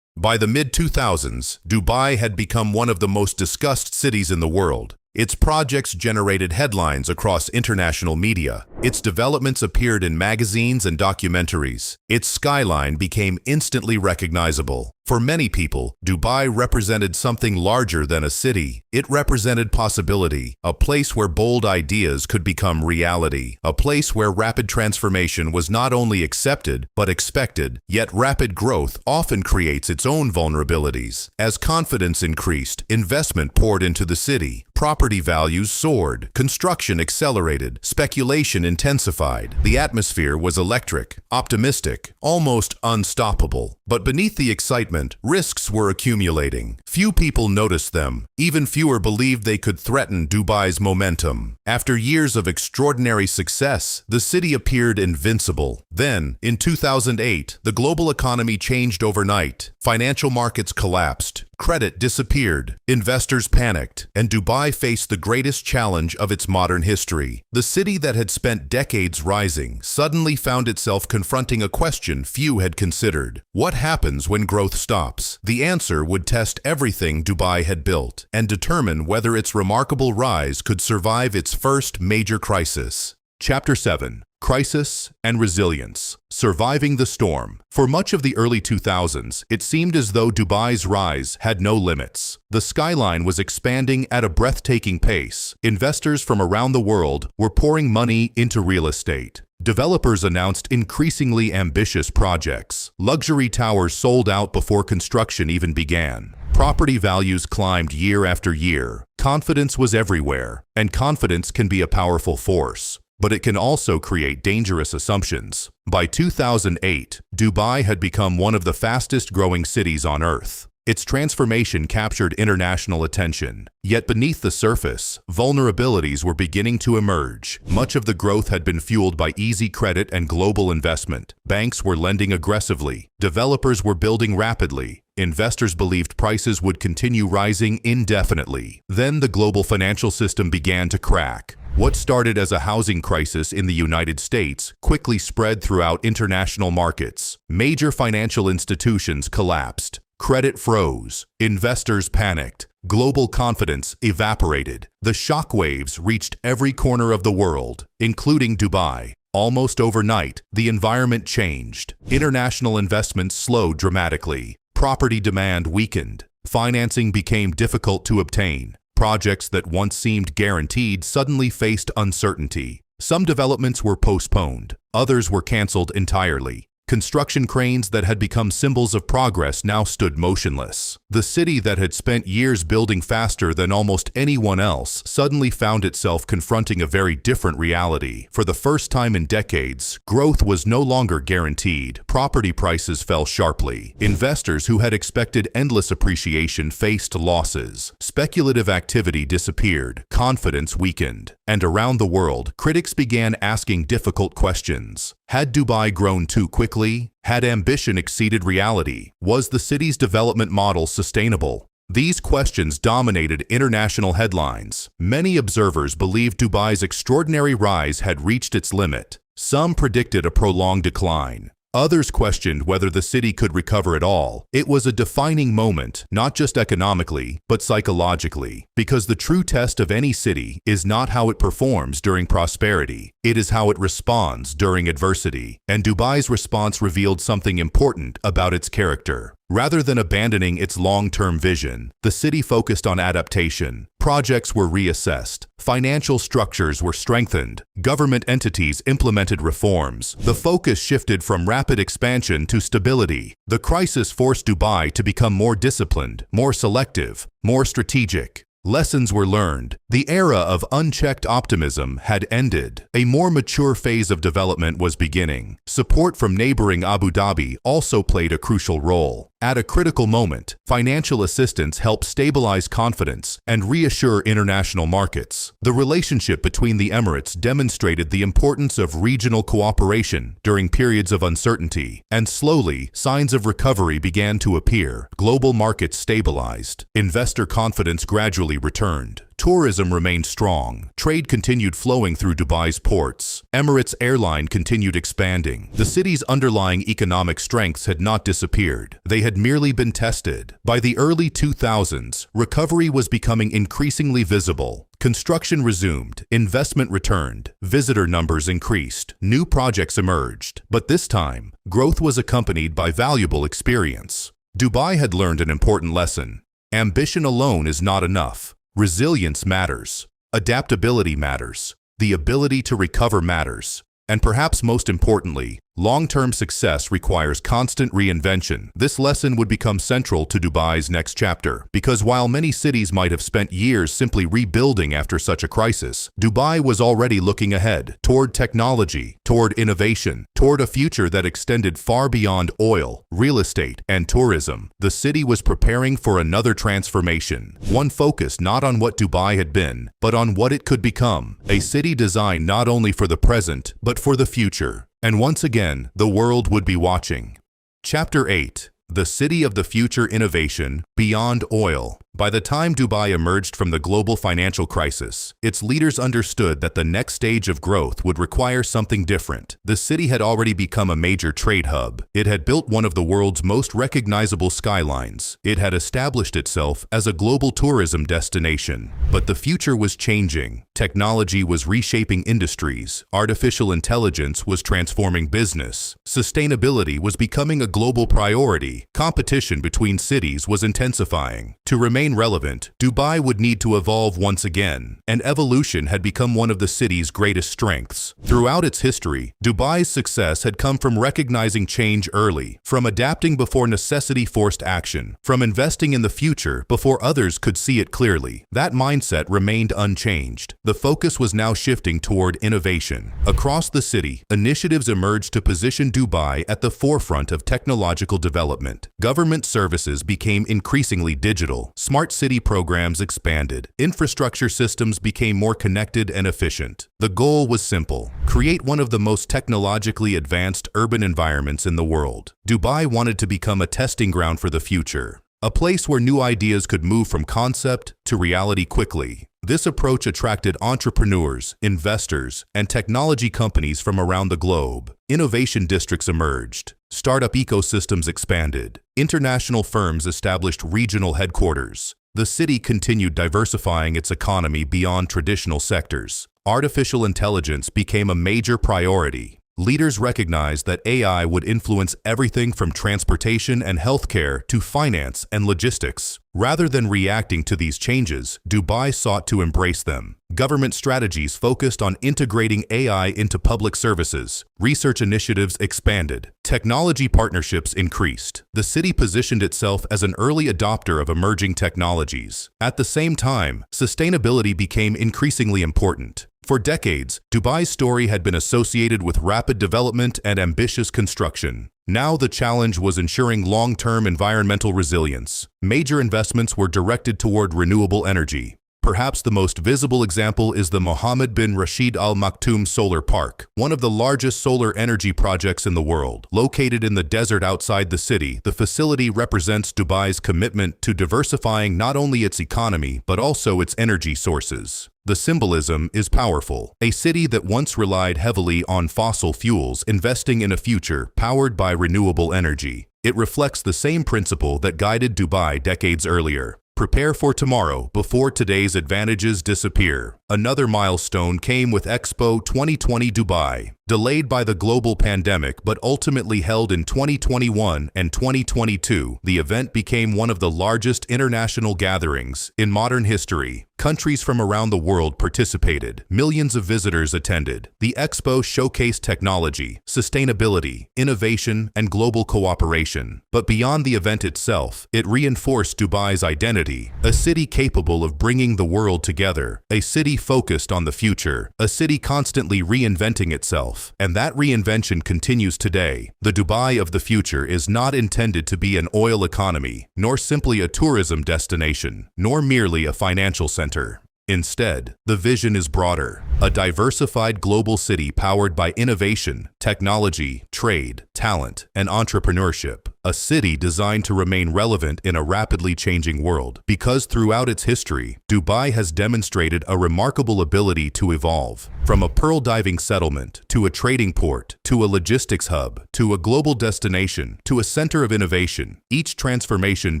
By the mid-2000s, Dubai had become one of the most discussed cities in the world. Its projects generated headlines across international media. Its developments appeared in magazines and documentaries. Its skyline became instantly recognizable. For many people, Dubai represented something larger than a city. It represented possibility, a place where bold ideas could become reality, a place where rapid transformation was not only accepted, but expected. Yet rapid growth often creates its own vulnerabilities. As confidence increased, investment poured into the city. Property values soared, construction accelerated, speculation intensified. The atmosphere was electric, optimistic, almost unstoppable. But beneath the excitement, risks were accumulating. Few people noticed them. Even fewer believed they could threaten Dubai's momentum. After years of extraordinary success, the city appeared invincible. Then, in 2008, the global economy changed overnight. Financial markets collapsed. Credit disappeared, investors panicked, and Dubai faced the greatest challenge of its modern history. The city that had spent decades rising suddenly found itself confronting a question few had considered. What happens when growth stops? The answer would test everything Dubai had built and determine whether its remarkable rise could survive its first major crisis. Chapter 7. Crisis and resilience. Surviving the storm. For much of the early 2000s, it seemed as though Dubai's rise had no limits. The skyline was expanding at a breathtaking pace. Investors from around the world were pouring money into real estate. Developers announced increasingly ambitious projects. Luxury towers sold out before construction even began. Property values climbed year after year. Confidence was everywhere, and confidence can be a powerful force. But it can also create dangerous assumptions. By 2008, Dubai had become one of the fastest-growing cities on Earth. Its transformation captured international attention. Yet beneath the surface, vulnerabilities were beginning to emerge. Much of the growth had been fueled by easy credit and global investment. Banks were lending aggressively. Developers were building rapidly. Investors believed prices would continue rising indefinitely. Then the global financial system began to crack. What started as a housing crisis in the United States quickly spread throughout international markets. Major financial institutions collapsed. Credit froze. Investors panicked. Global confidence evaporated. The shockwaves reached every corner of the world, including Dubai. Almost overnight, the environment changed. International investments slowed dramatically. Property demand weakened. Financing became difficult to obtain. Projects that once seemed guaranteed suddenly faced uncertainty. Some developments were postponed. Others were canceled entirely. Construction cranes that had become symbols of progress now stood motionless. The city that had spent years building faster than almost anyone else suddenly found itself confronting a very different reality. For the first time in decades, growth was no longer guaranteed. Property prices fell sharply. Investors who had expected endless appreciation faced losses. Speculative activity disappeared. Confidence weakened. And around the world, critics began asking difficult questions. Had Dubai grown too quickly? Had ambition exceeded reality? Was the city's development model sustainable? These questions dominated international headlines. Many observers believed Dubai's extraordinary rise had reached its limit. Some predicted a prolonged decline. Others questioned whether the city could recover at all. It was a defining moment, not just economically, but psychologically, because the true test of any city is not how it performs during prosperity. It is how it responds during adversity. And Dubai's response revealed something important about its character. Rather than abandoning its long-term vision, the city focused on adaptation. Projects were reassessed. Financial structures were strengthened. Government entities implemented reforms. The focus shifted from rapid expansion to stability. The crisis forced Dubai to become more disciplined, more selective, more strategic. Lessons were learned. The era of unchecked optimism had ended. A more mature phase of development was beginning. Support from neighboring Abu Dhabi also played a crucial role. At a critical moment, financial assistance helped stabilize confidence and reassure international markets. The relationship between the Emirates demonstrated the importance of regional cooperation during periods of uncertainty, and slowly, signs of recovery began to appear. Global markets stabilized. Investor confidence gradually returned. Tourism remained strong. Trade continued flowing through Dubai's ports. Emirates Airline continued expanding. The city's underlying economic strengths had not disappeared. They had merely been tested. By the early 2000s, recovery was becoming increasingly visible. Construction resumed, investment returned, visitor numbers increased, new projects emerged. But this time, growth was accompanied by valuable experience. Dubai had learned an important lesson. Ambition alone is not enough. Resilience matters. Adaptability matters. The ability to recover matters. And perhaps most importantly, long-term success requires constant reinvention. This lesson would become central to Dubai's next chapter, because while many cities might have spent years simply rebuilding after such a crisis, Dubai was already looking ahead, toward technology, toward innovation, toward a future that extended far beyond oil, real estate, and tourism. The city was preparing for another transformation, one focused not on what Dubai had been, but on what it could become, a city designed not only for the present, but for the future. And once again, the world would be watching. Chapter 8. the city of the future innovation, beyond oil. By the time Dubai emerged from the global financial crisis, its leaders understood that the next stage of growth would require something different. The city had already become a major trade hub. It had built one of the world's most recognizable skylines. It had established itself as a global tourism destination. But the future was changing. Technology was reshaping industries. Artificial intelligence was transforming business. Sustainability was becoming a global priority. Competition between cities was intensifying. To remain relevant, Dubai would need to evolve once again, and evolution had become one of the city's greatest strengths. Throughout its history, Dubai's success had come from recognizing change early, from adapting before necessity forced action, from investing in the future before others could see it clearly. That mindset remained unchanged. The focus was now shifting toward innovation. Across the city, initiatives emerged to position Dubai at the forefront of technological development. Government services became increasingly digital. Smart city programs expanded. Infrastructure systems became more connected and efficient. The goal was simple: create one of the most technologically advanced urban environments in the world. Dubai wanted to become a testing ground for the future, a place where new ideas could move from concept to reality quickly. This approach attracted entrepreneurs, investors, and technology companies from around the globe. Innovation districts emerged. Startup ecosystems expanded. International firms established regional headquarters. The city continued diversifying its economy beyond traditional sectors. Artificial intelligence became a major priority. Leaders recognized that AI would influence everything from transportation and healthcare to finance and logistics. Rather than reacting to these changes, Dubai sought to embrace them. Government strategies focused on integrating AI into public services. Research initiatives expanded. Technology partnerships increased. The city positioned itself as an early adopter of emerging technologies. At the same time, sustainability became increasingly important. For decades, Dubai's story had been associated with rapid development and ambitious construction. Now the challenge was ensuring long-term environmental resilience. Major investments were directed toward renewable energy. Perhaps the most visible example is the Mohammed bin Rashid Al Maktoum Solar Park, one of the largest solar energy projects in the world. Located in the desert outside the city, the facility represents Dubai's commitment to diversifying not only its economy but also its energy sources. The symbolism is powerful. A city that once relied heavily on fossil fuels investing in a future powered by renewable energy. It reflects the same principle that guided Dubai decades earlier. Prepare for tomorrow before today's advantages disappear. Another milestone came with Expo 2020 Dubai. Delayed by the global pandemic but ultimately held in 2021 and 2022, the event became one of the largest international gatherings in modern history. Countries from around the world participated. Millions of visitors attended. The expo showcased technology, sustainability, innovation, and global cooperation. But beyond the event itself, it reinforced Dubai's identity, a city capable of bringing the world together, a city focused on the future, a city constantly reinventing itself. And that reinvention continues today. The Dubai of the future is not intended to be an oil economy, nor simply a tourism destination, nor merely a financial center. Instead, the vision is broader. A diversified global city powered by innovation, technology, trade, talent, and entrepreneurship. A city designed to remain relevant in a rapidly changing world. Because throughout its history, Dubai has demonstrated a remarkable ability to evolve. From a pearl diving settlement, to a trading port, to a logistics hub, to a global destination, to a center of innovation, each transformation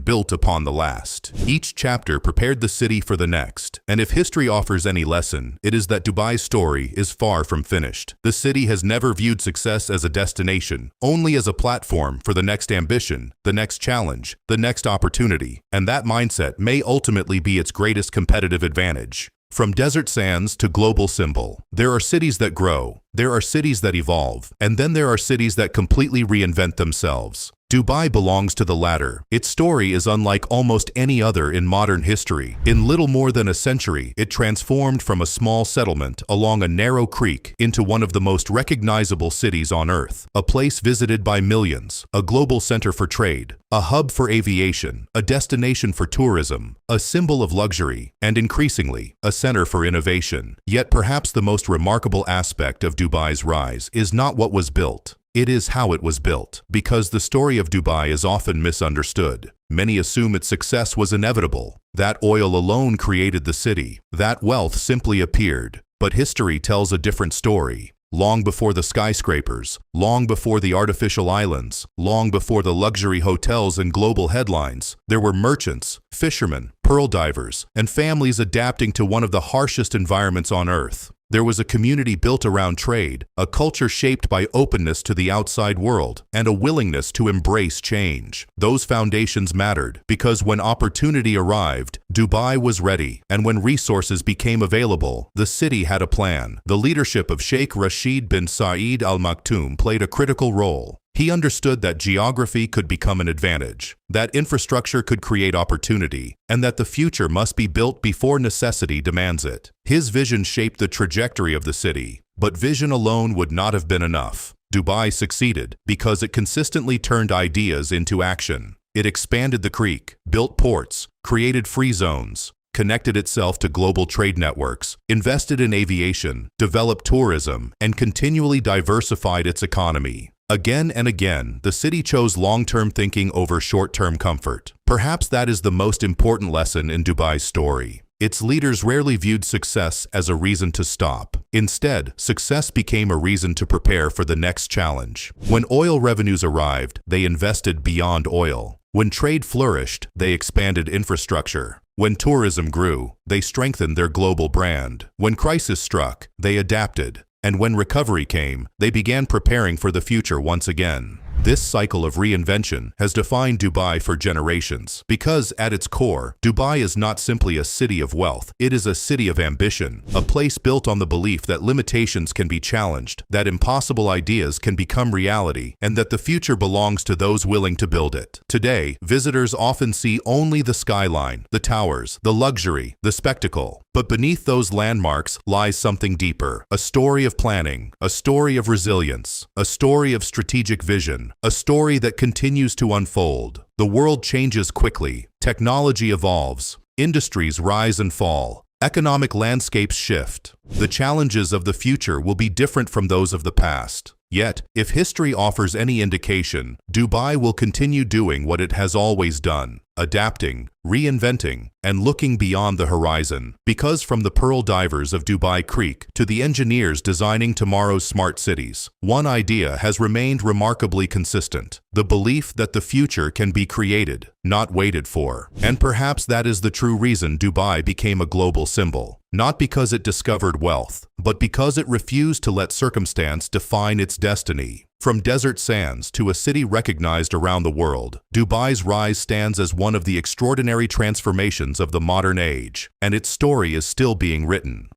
built upon the last. Each chapter prepared the city for the next. And if history offers any lesson, it is that Dubai's story is far from finished. The city has never viewed success as a destination, only as a platform for the next ambition, the next challenge, the next opportunity. And that mindset may ultimately be its greatest competitive advantage. From desert sands to global symbol, there are cities that grow, there are cities that evolve, and then there are cities that completely reinvent themselves. Dubai belongs to the latter. Its story is unlike almost any other in modern history. In little more than a century, it transformed from a small settlement along a narrow creek into one of the most recognizable cities on Earth, a place visited by millions, a global center for trade, a hub for aviation, a destination for tourism, a symbol of luxury, and increasingly, a center for innovation. Yet perhaps the most remarkable aspect of Dubai's rise is not what was built. It is how it was built. Because the story of Dubai is often misunderstood. Many assume its success was inevitable, that oil alone created the city, that wealth simply appeared. But history tells a different story. Long before the skyscrapers, long before the artificial islands, long before the luxury hotels and global headlines, there were merchants, fishermen, pearl divers, and families adapting to one of the harshest environments on Earth. There was a community built around trade, a culture shaped by openness to the outside world, and a willingness to embrace change. Those foundations mattered because when opportunity arrived, Dubai was ready, and when resources became available, the city had a plan. The leadership of Sheikh Rashid bin Saeed Al Maktoum played a critical role. He understood that geography could become an advantage, that infrastructure could create opportunity, and that the future must be built before necessity demands it. His vision shaped the trajectory of the city, but vision alone would not have been enough. Dubai succeeded because it consistently turned ideas into action. It expanded the creek, built ports, created free zones, connected itself to global trade networks, invested in aviation, developed tourism, and continually diversified its economy. Again and again, the city chose long-term thinking over short-term comfort. Perhaps that is the most important lesson in Dubai's story. Its leaders rarely viewed success as a reason to stop. Instead, success became a reason to prepare for the next challenge. When oil revenues arrived, they invested beyond oil. When trade flourished, they expanded infrastructure. When tourism grew, they strengthened their global brand. When crisis struck, they adapted. And when recovery came, they began preparing for the future once again. This cycle of reinvention has defined Dubai for generations because, at its core, Dubai is not simply a city of wealth, it is a city of ambition, a place built on the belief that limitations can be challenged, that impossible ideas can become reality, and that the future belongs to those willing to build it. Today, visitors often see only the skyline, the towers, the luxury, the spectacle. But beneath those landmarks lies something deeper, a story of planning, a story of resilience, a story of strategic vision, a story that continues to unfold. The world changes quickly, technology evolves, industries rise and fall, economic landscapes shift. The challenges of the future will be different from those of the past. Yet, if history offers any indication, Dubai will continue doing what it has always done, adapting, reinventing, and looking beyond the horizon. Because from the pearl divers of Dubai Creek to the engineers designing tomorrow's smart cities, one idea has remained remarkably consistent: the belief that the future can be created, not waited for. And perhaps that is the true reason Dubai became a global symbol. Not because it discovered wealth, but because it refused to let circumstance define its destiny. From desert sands to a city recognized around the world, Dubai's rise stands as one of the extraordinary transformations of the modern age, and its story is still being written.